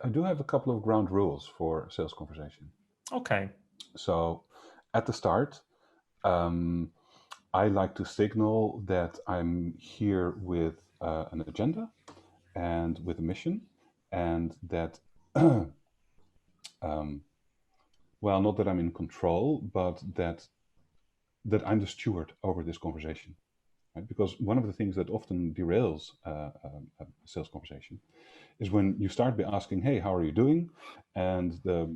I do have a couple of ground rules for sales conversation. Okay. So at the start, um, I like to signal that I'm here with an agenda and with a mission, and that, um, well, not that I'm in control, but that I'm the steward over this conversation. Right? Because one of the things that often derails a sales conversation is when you start by asking, "Hey, how are you doing?" And the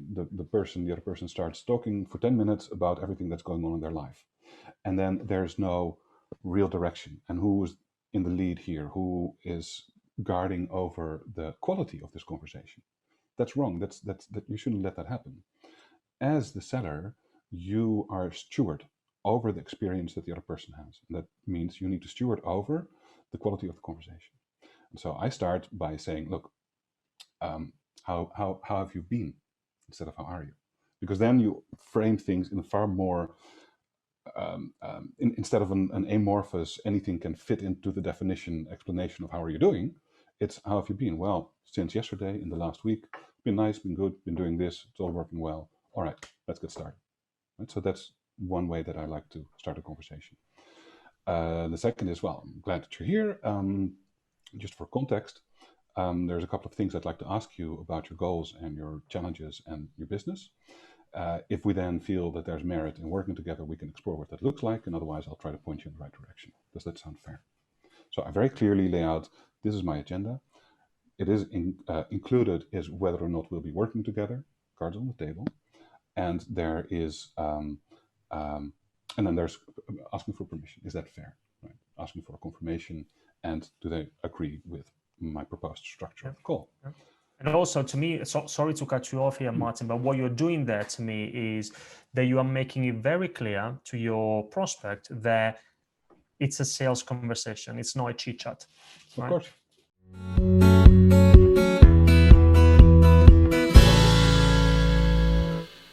other person starts talking for 10 minutes about everything that's going on in their life, and then there's no real direction. And who is in the lead here? Who is guarding over the quality of this conversation? That's wrong. That you shouldn't let that happen. As the seller, you are a steward over the experience that the other person has. And that means you need to steward over the quality of the conversation. And so I start by saying, look, how have you been? Instead of how are you? Because then you frame things in a far more, instead of an amorphous, anything can fit into the definition explanation of how are you doing, it's how have you been? Well, since yesterday, in the last week, been nice, been good, been doing this, it's all working well. All right, let's get started. Right? So that's one way that I like to start a conversation. The second is, well, I'm glad that you're here. Just for context, there's a couple of things I'd like to ask you about your goals and your challenges and your business. If we then feel that there's merit in working together, we can explore what that looks like, and otherwise I'll try to point you in the right direction. Does that sound fair? So I very clearly lay out, this is my agenda. It is included is whether or not we'll be working together, cards on the table. And there is, and then there's asking for permission. Is that fair? Right? Asking for a confirmation, and do they agree with my proposed structure Yeah. of the call? Yeah. And also, to me, sorry to cut you off here, Martin, but what you're doing there to me is that you are making it very clear to your prospect that it's a sales conversation. It's not a chit chat. Of Right? course.